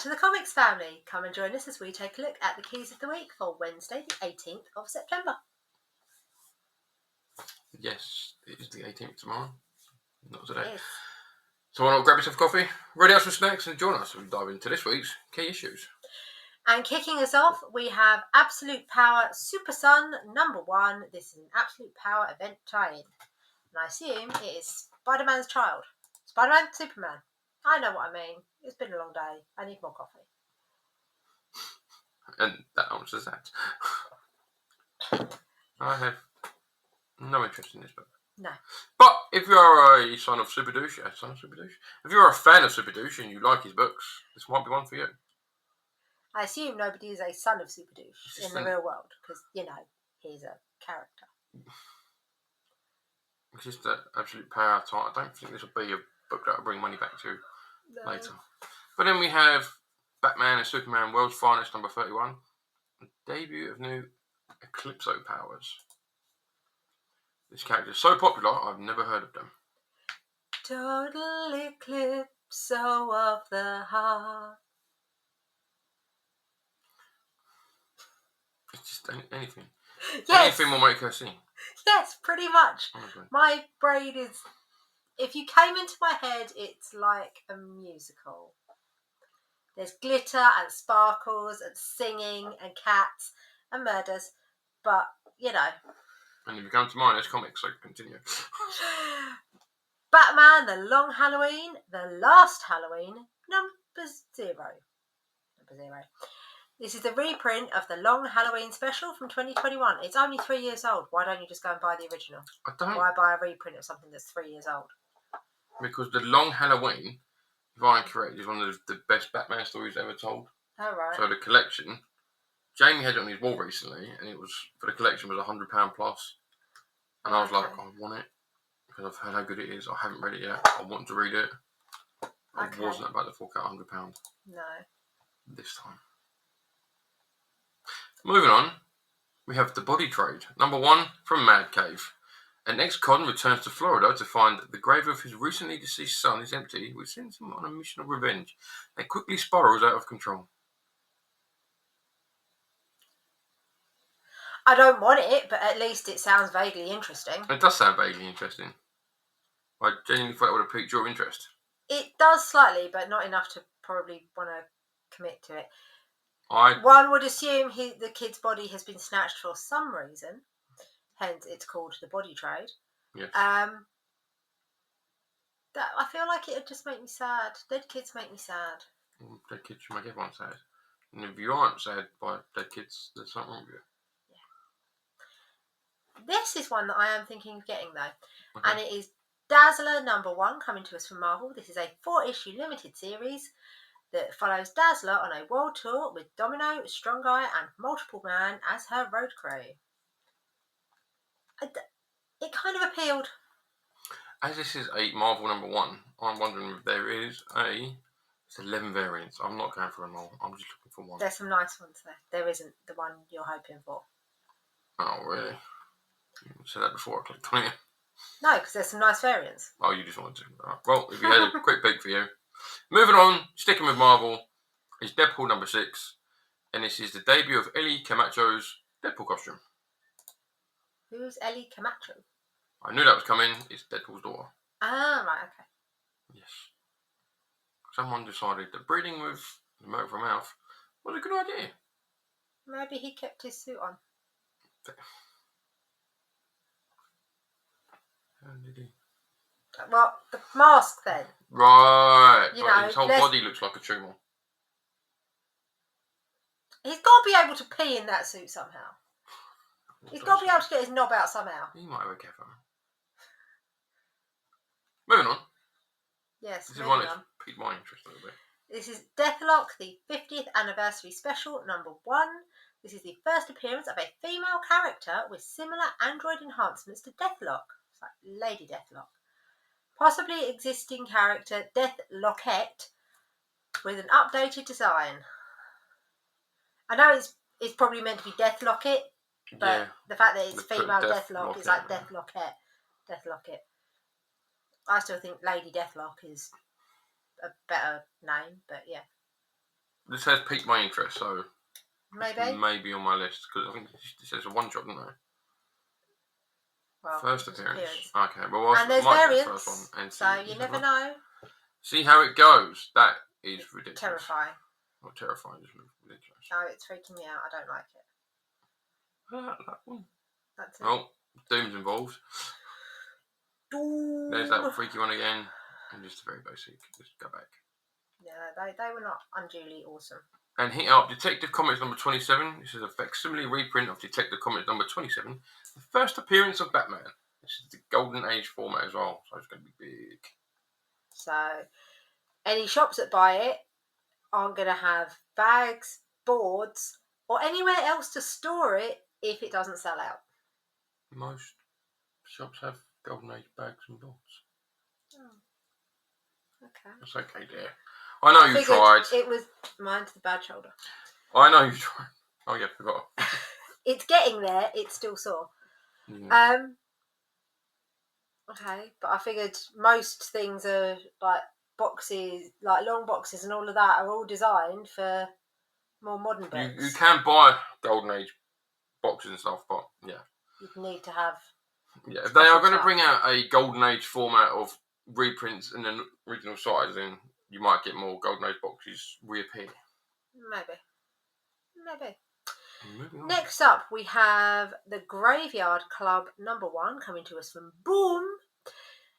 to the comics family. Come and join us as we take a look at the keys of the week for Wednesday, the 18th of September. Yes, it is the 18th tomorrow. Not today. Yes. So why not grab yourself a coffee, ready out some snacks, and join us as we dive into this week's key issues. And kicking us off, we have Absolute Power Super Sun #1. This is an Absolute Power event tie-in. And I assume it is Spider-Man's child. Spider-Man, Superman. I know what I mean. It's been a long day. I need more coffee. And that answers that. I have no interest in this book. No. But if you are a son of Super Douche, if you're a fan of Super Douche and you like his books, this might be one for you. I assume nobody is a son of Super Douche in the real world because, he's a character. It's just that Absolute Power title. I don't think this will be a book that I'll bring money back to later. But then we have Batman and Superman World's Finest #31. The debut of new Eclipso powers. This character is so popular, I've never heard of them. Total Eclipso of the heart. It's just anything. Yes. Anything will make her sing. Yes, pretty much. Honestly. My brain is... If you came into my head, it's like a musical. There's glitter and sparkles and singing and cats and murders. But, And if you come to mine, there's comics, so continue. Batman, The Long Halloween, The Last Halloween, #0. This is the reprint of the Long Halloween special from 2021. It's only 3 years old. Why don't you just go and buy the original? I don't. Why buy a reprint of something that's 3 years old? Because The Long Halloween, if I'm correct, is one of the best Batman stories ever told. Oh, right. So the collection, Jamie had it on his wall recently, and it was, for the collection, was £100 plus. And I was like, I want it, because I've heard how good it is. I haven't read it yet. I want to read it. I wasn't about to fork out £100. No. This time. Moving on, we have The Body Trade, #1 from Mad Cave. An ex-con returns to Florida to find that the grave of his recently deceased son is empty, which sends him on a mission of revenge that quickly spirals out of control. I don't want it, but at least it sounds vaguely interesting. It does sound vaguely interesting. I genuinely thought it would have piqued your interest. It does slightly, but not enough to probably want to commit to it. I One would assume the kid's body has been snatched for some reason, hence it's called The Body Trade. Yes. I feel like it would just make me sad. Dead kids make me sad. Dead kids should make everyone sad. And if you aren't sad by dead kids, there's something wrong with you. This is one that I am thinking of getting, though. Okay. And it is Dazzler #1, coming to us from Marvel. This is a 4-issue limited series that follows Dazzler on a world tour with Domino, Strong Guy, and Multiple Man as her road crew. It kind of appealed. As this is a Marvel #1, I'm wondering if there is it's 11 variants. I'm not going for them all. I'm just looking for one. There's some nice ones there. There isn't the one you're hoping for. Oh, really? You said that before I clicked on it. No, because there's some nice variants. Oh, you just wanted to. Right. Well, if you had a quick peek for you. Moving on, sticking with Marvel, is Deadpool #6. And this is the debut of Ellie Camacho's Deadpool costume. Who's Ellie Camacho? I knew that was coming. It's Deadpool's daughter. Ah, right, okay. Yes. Someone decided that breeding with the mouth for mouth was a good idea. Maybe he kept his suit on. How did he? Well, the mask then. Right. You know, his whole body looks like a tumor. He's got to be able to pee in that suit somehow. He's got to be able to get his knob out somehow. He might have a cafe. Moving on. Yes, This is one that's piqued my interest a little bit. This is Deathlock, the 50th anniversary special #1. This is the first appearance of a female character with similar android enhancements to Deathlock. It's like Lady Deathlock. Possibly existing character Deathlockette with an updated design. I know it's probably meant to be Deathlocket, but the fact that it's female Deathlock is like Deathlockette. Deathlocket. I still think Lady Deathlock is a better name, but yeah. this has piqued my interest, so maybe on my list because I think this is a one shot, doesn't it? Well, first appearance. Okay, well, and there's variants, first one, and so you never know. See how it goes. That is ridiculous. Terrifying. Not terrifying, just ridiculous. No, it's freaking me out. I don't like it. I like that one. That's it. Oh, Doom's involved. Doom. There's that freaky one again, and just a very basic. Just go back. Yeah, they were not unduly awesome. And hit up Detective Comics number 27. This is a facsimile reprint of Detective Comics number 27. The first appearance of Batman. This is the Golden Age format as well, so it's going to be big. So, any shops that buy it aren't going to have bags, boards, or anywhere else to store it if it doesn't sell out. Most shops have Golden Age bags and boards. Oh. Okay. That's okay, dear. I know you tried. It was mine to the bad shoulder. I know you tried. Oh yeah, forgot. It's getting there. It's still sore. Okay, but I figured most things are like boxes, like long boxes and all of that are all designed for more modern books. You can buy Golden Age boxes and stuff, but yeah. You'd need to have... Yeah, if they are going to bring out a Golden Age format of reprints and then original size, then you might get more Golden Age boxes reappear. Maybe. Next up, we have The Graveyard Club #1 coming to us from Boom,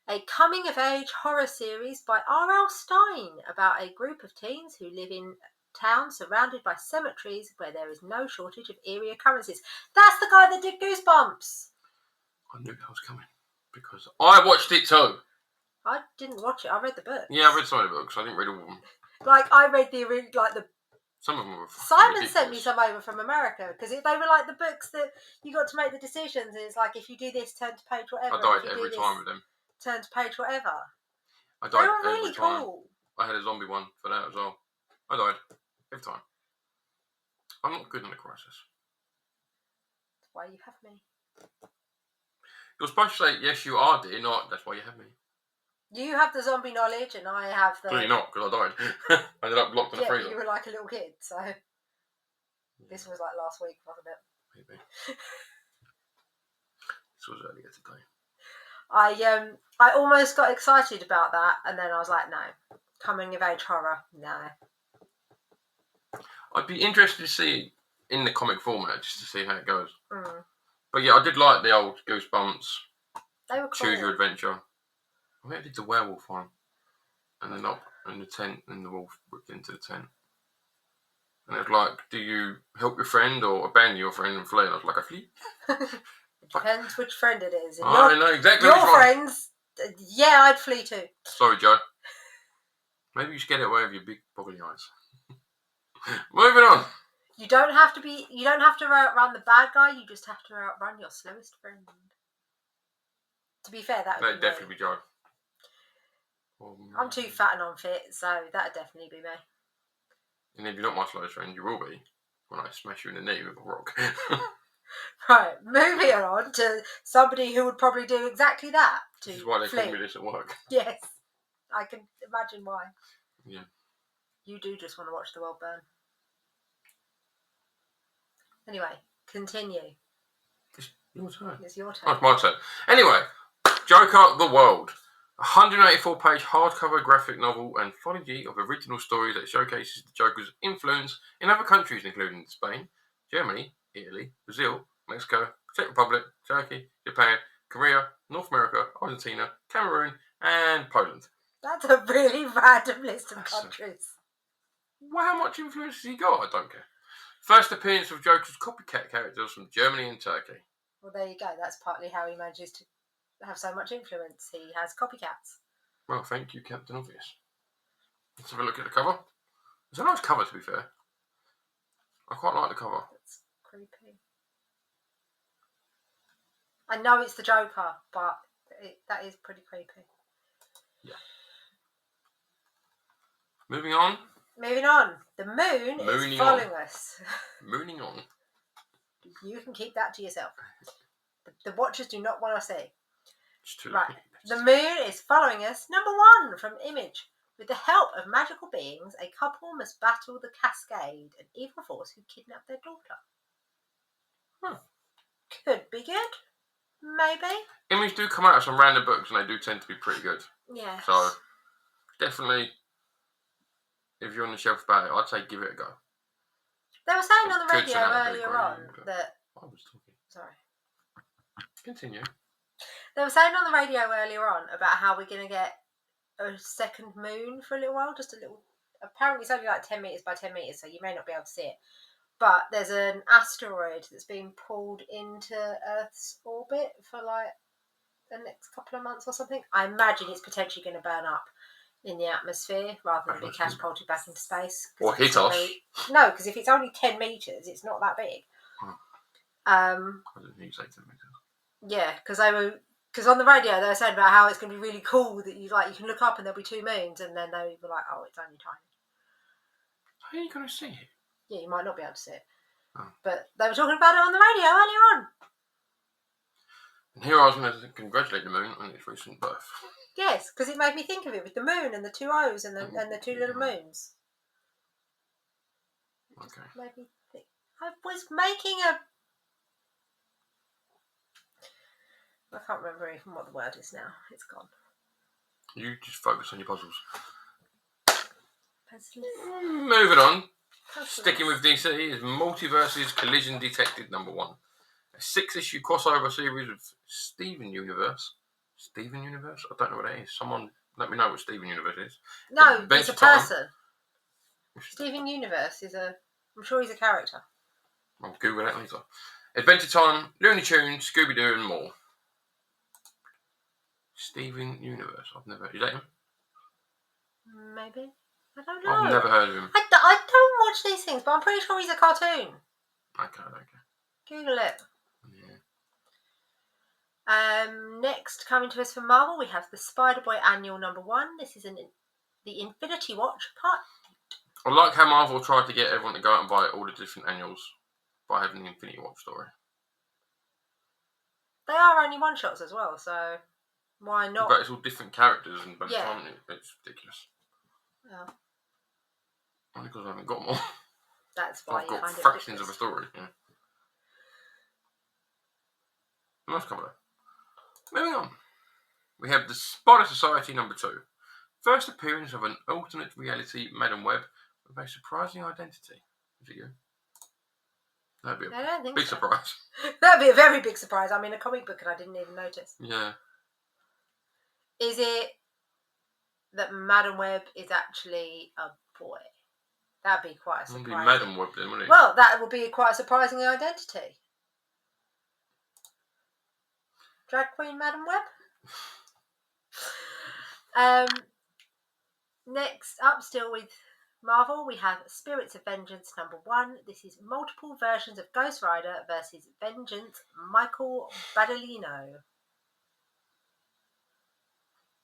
a coming-of-age horror series by R.L. Stine about a group of teens who live in a town surrounded by cemeteries where there is no shortage of eerie occurrences. That's the guy that did Goosebumps. I knew that was coming because I watched it too. I didn't watch it. I read the book. Yeah, I read some of the books. I didn't read all of them. Like I read some of them were Simon ridiculous. sent me some over from America because they were like the books that you got to make the decisions. It's like if you do this, turn to page whatever. I died every time with them. Turn to page whatever. I died they were really every time. Cool. I had a zombie one for that as well. I died every time. I'm not good in a crisis. That's why you have me. You're supposed to say, yes, you are, dear, not, that's why you have me. You have the zombie knowledge and I have the... Clearly not, because I died. I ended up locked in the freezer. Yeah, you were like a little kid, so... This was like last week, wasn't it? Maybe. This was earlier today. I almost got excited about that, and then I was like, no. Coming of age horror, no. I'd be interested to see in the comic format, just to see how it goes. But yeah, I did like the old Goosebumps. They were cool. Choose Your Adventure. I think I did the werewolf one. And then up in the tent, and the wolf ripped into the tent. And it was like, do you help your friend or abandon your friend and flee? And I was like, I flee. Depends which friend it is. I know exactly your friends, yeah, I'd flee too. Sorry, Joe. Maybe you should get it away with your big boggly eyes. Moving on. You don't have to outrun the bad guy, you just have to outrun your slowest friend. To be fair, that'd definitely be Joe. I'm too fat and unfit, so that'd definitely be me. And if you're not my slowest friend, you will be when I smash you in the knee with a rock. Right, moving on to somebody who would probably do exactly that. This is why they call me this at work. Yes, I can imagine why. Yeah. You do just want to watch the world burn. Anyway, continue. It's your turn. It's your turn. Oh, it's my turn. Anyway, Joker the World. A 184-page hardcover graphic novel anthology of original stories that showcases the Joker's influence in other countries, including Spain, Germany, Italy, Brazil, Mexico, Czech Republic, Turkey, Japan, Korea, North America, Argentina, Cameroon, and Poland. That's a really random list of countries. Well, how much influence has he got? I don't care. First appearance of Joker's copycat characters from Germany and Turkey. Well, there you go. That's partly how he manages to have so much influence. He has copycats. Well, thank you, Captain Obvious. Let's have a look at the cover. It's a nice cover, to be fair. I quite like the cover. It's creepy. I know it's the Joker, but that is pretty creepy. Yeah. Moving on. The moon is following us. Mooning on. You can keep that to yourself. The watchers do not want to see. It's too right. late. The moon is following us. #1 from Image. With the help of magical beings, a couple must battle the Cascade, an evil force who kidnapped their daughter. Could be good. Maybe. Image do come out of some random books and they do tend to be pretty good. Yeah. So, definitely, if you're on the shelf about it, I'd say give it a go. They were saying on the Could radio turn out to be earlier great, on but that... I was talking. Sorry. Continue. They were saying on the radio earlier on about how we're going to get a second moon for a little while, just a little... Apparently it's only like 10 metres by 10 metres, so you may not be able to see it. But there's an asteroid that's being pulled into Earth's orbit for like the next couple of months or something. I imagine it's potentially going to burn up in the atmosphere rather than be catapulted back into space. Or hit us. No, because if it's only 10 metres, it's not that big. I didn't think you say 10 metres. Yeah, because on the radio they were saying about how it's going to be really cool that you can look up and there'll be two moons, and then they were like, oh, it's only tiny. How are you going to see it? Yeah, you might not be able to see it. Oh. But they were talking about it on the radio earlier on. And here I was going to congratulate the moon on its recent birth. Yes, because it made me think of it with the moon and the two O's and the two little moons. Okay. Made me think. I was making a... I can't remember even what the word is now. It's gone. You just focus on your puzzles. Puzzles. Moving on. Puzzles. Sticking with DC is Multiverses Collision Detected #1. A 6-issue crossover series of Steven Universe. Steven Universe? I don't know what that is. Someone let me know what Steven Universe is. No, Adventure it's a Time. person. Steven Universe is a... I'm sure he's a character. I'll Google that later. Adventure Time, Looney Tunes, Scooby-Doo and more. Steven Universe. I've never... Is that him? Maybe. I don't know. I've never heard of him. I don't watch these things, but I'm pretty sure he's a cartoon. Okay. Google it. Yeah. Next, coming to us from Marvel, we have the Spider-Boy Annual #1. This is the Infinity Watch Part 8. I like how Marvel tried to get everyone to go out and buy all the different annuals by having the Infinity Watch story. They are only one-shots as well, so why not? But it's all different characters, and by the time it's ridiculous. Yeah. Only because I haven't got more. That's why I've you got find it fractions of ridiculous. a story. Yeah. Nice cover. Moving on. We have the Spider Society #2. First appearance of an alternate reality Madam Web with a surprising identity. Is it you? That'd be a big surprise. That'd be a very big surprise. I'm in a comic book and I didn't even notice. Yeah. Is it that Madam Web is actually a boy? That'd be quite a surprise. It'd be Madam Web then, wouldn't it? Well, that would be quite a surprising identity. Drag Queen Madam Web? Next up, still with Marvel, we have Spirits of Vengeance #1. This is multiple versions of Ghost Rider versus Vengeance Michael Badalino.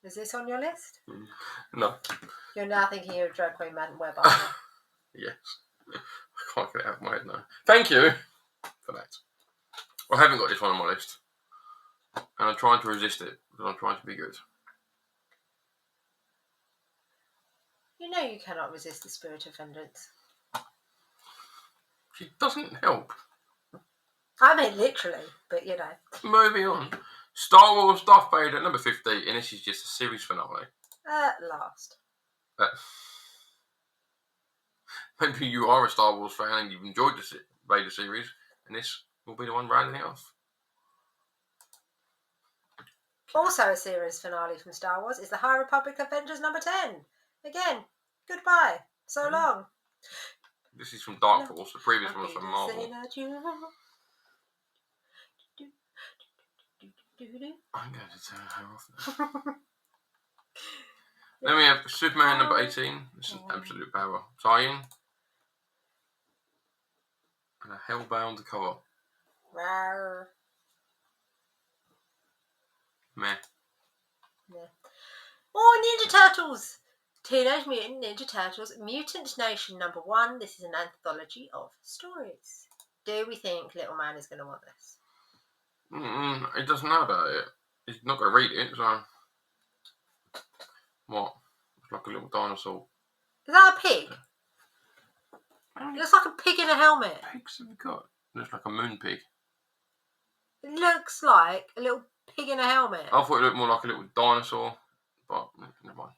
Is this on your list? No. You're now thinking of Drag Queen Madam Web, aren't you? Yes. I can't get it out of my head now. Thank you for that. I haven't got this one on my list. And I'm trying to resist it because I'm trying to be good. You know you cannot resist the spirit of vengeance. She doesn't help. I mean literally, but you know. Moving on. Star Wars Darth Vader #50, and this is just a series finale. At last. Maybe you are a Star Wars fan and you've enjoyed the Vader series, and this will be the one rounding it off. Also a series finale from Star Wars is the High Republic Avengers #10. Again, goodbye. So long. This is from Dark Horse. The previous one was from Marvel. I'm going to turn her off now. Then we have Superman #18. This is Absolute Power tie-in. And a Hellbound cover. Rawr. Meh. Yeah. Oh, Ninja Turtles! Teenage Mutant Ninja Turtles Mutant Nation #1. This is an anthology of stories. Do we think Little Man is going to want this? He doesn't know about it. He's not going to read it, so... What? like a little dinosaur. Is that a pig? How It many looks like a pig in a helmet. pigs have we got? Looks like a moon pig. It looks like a little pig in a helmet. I thought it looked more like a little dinosaur, but never mind.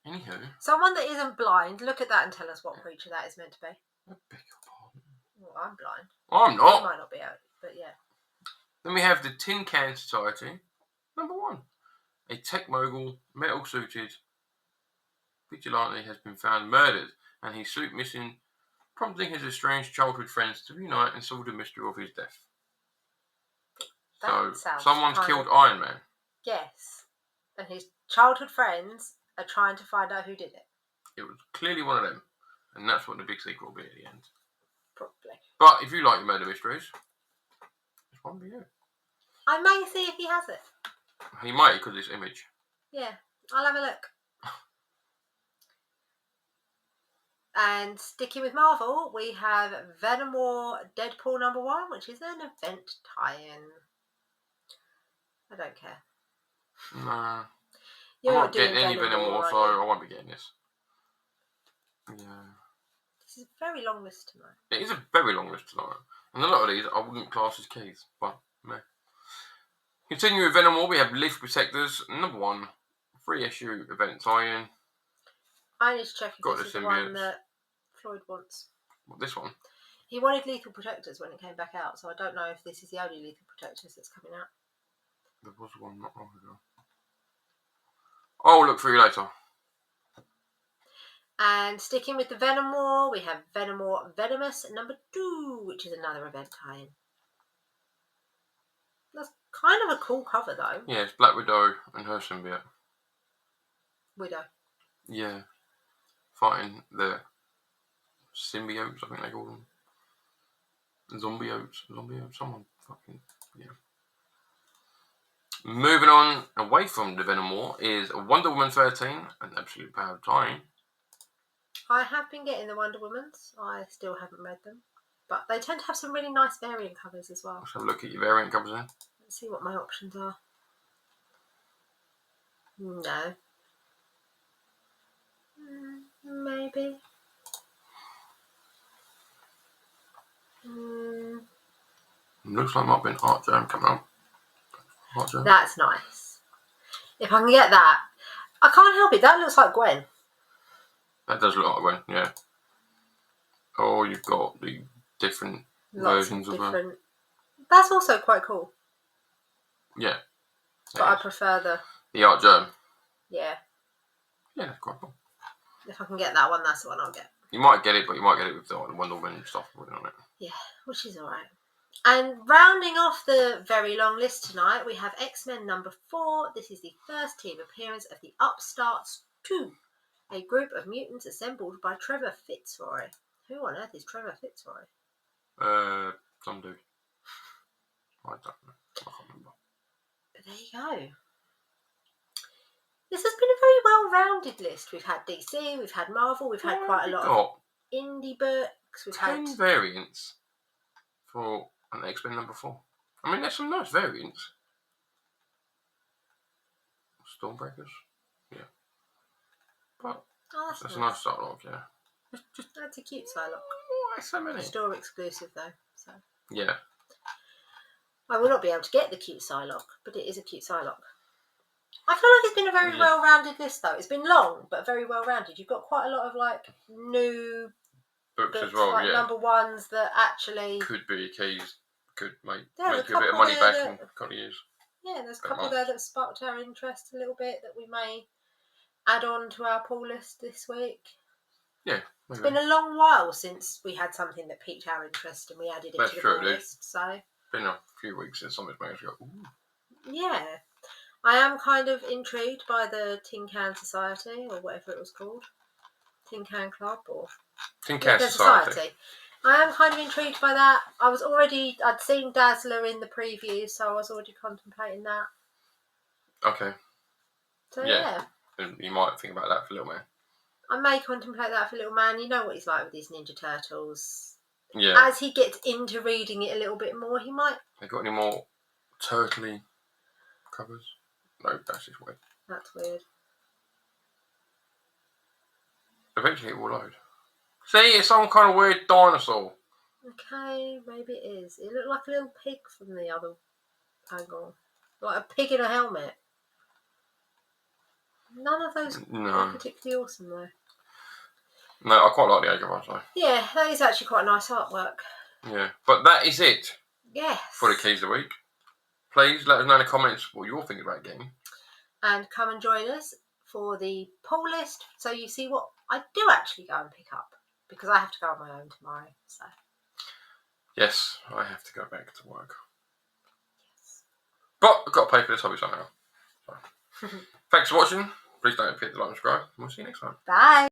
Anywho. Someone that isn't blind, look at that and tell us what creature that is meant to be. I beg your pardon. Well, I'm blind. I'm You not. might not be out, but yeah. Then we have the Tin Can Society, number 1. A tech mogul, metal suited vigilante has been found murdered and his suit missing, prompting his estranged childhood friends to reunite and solve the mystery of his death. That So, sounds someone's kind killed of- Iron Man. Yes. And his childhood friends are trying to find out who did it. It was clearly one of them. And that's what the big secret will be at the end. Probably. But if you like your murder mysteries, this one will be you. I may see if he has it. He might because of this image. Yeah, I'll have a look. And sticking with Marvel, we have Venom War Deadpool number 1, which is an event tie-in. I don't care. Nah. You're I'm not not doing getting any Venom War, are so you? I won't be getting this. Yeah. This is a very long list tonight. It is a very long list tonight. And a lot of these I wouldn't class as keys, but meh. Continuing with Venom War, we have Leaf Protectors, number 1, 3-issue event tie-in. I need to check if Got this is the the one symbiotes. that Floyd wants. What, this one? He wanted Lethal Protectors when it came back out, so I don't know if this is the only Lethal Protectors that's coming out. There was one not long ago. Oh, look for you later. And sticking with the Venom War, we have Venom War Venomous number 2, which is another event tie-in. That's kind of a cool cover, though. Yeah, it's Black Widow and her symbiote. Widow. Yeah. Fighting the symbiotes, I think they call them. Zombiotes, someone fucking, yeah. Moving on away from the Venom War is Wonder Woman 13, an absolute power of time. I have been getting the Wonder Womans. I still haven't read them. But they tend to have some really nice variant covers as well. Let's have a look at your variant covers then. Let's see what my options are. No. Maybe. Looks like might be an art jam coming up. Art jam. That's nice. If I can get that. I can't help it. That looks like Gwen. That does look like Gwen, yeah. Oh, you've got the different versions of her. That's also quite cool. Yeah. But I prefer the art jam. Yeah. Yeah, that's quite cool. If I can get that one, that's the one I'll get. You might get it, but you might get it with the Wonder Woman stuff written on it. Yeah, which is alright. And rounding off the very long list tonight, we have X-Men number 4. This is the first team appearance of the Upstarts 2, a group of mutants assembled by Trevor Fitzroy. Who on earth is Trevor Fitzroy? Some dude. I don't know. I can't remember. But there you go. This has been a very well-rounded list. We've had DC, we've had Marvel, we've had quite a lot of indie books. We've 10 had variants for an X-Men number 4. I mean, there's some nice variants. Stormbreakers, yeah. But that's a nice start off, yeah. That's a cute Psylocke. Why so many? Store exclusive though, so yeah. I will not be able to get the cute Psylocke, but it is a cute Psylocke. I feel like it's been a very well-rounded list though. It's been long, but very well-rounded. You've got quite a lot of like new books as well, like yeah. number ones that actually could be keys, could make you a bit of couple money there back in a couple of years. Yeah, there's a couple there that sparked our interest a little bit that we may add on to our pull list this week. Yeah, maybe. It's been a long while since we had something that piqued our interest and we added it to the pull list. So it's been a few weeks since something's made us go, ooh. Yeah. I am kind of intrigued by the Tin Can Society or whatever it was called. Tin Can Club or Tin Can Society. I am kind of intrigued by that. I'd seen Dazzler in the preview, so I was already contemplating that. Okay. So yeah. And you might think about that for Little Man. I may contemplate that for Little Man. You know what he's like with his Ninja Turtles. Yeah. As he gets into reading it a little bit more, he might. Have you got any more turtley covers? No, that's just weird. That's weird. Eventually it will load. See, it's some kind of weird dinosaur. Okay, maybe it is. It looked like a little pig from the other angle. Like a pig in a helmet. None of those are particularly awesome though. No, I quite like the Agrabah though. Yeah, that is actually quite nice artwork. Yeah, but that is it. Yes. For the keys of the week. Please let us know in the comments what you're thinking about the game. And come and join us for the poll list so you see what I do actually go and pick up. Because I have to go on my own tomorrow. So. Yes, I have to go back to work. Yes. But I've got to pay for this hobby somehow. So. Thanks for watching. Please don't forget to like and subscribe. And we'll see you next time. Bye.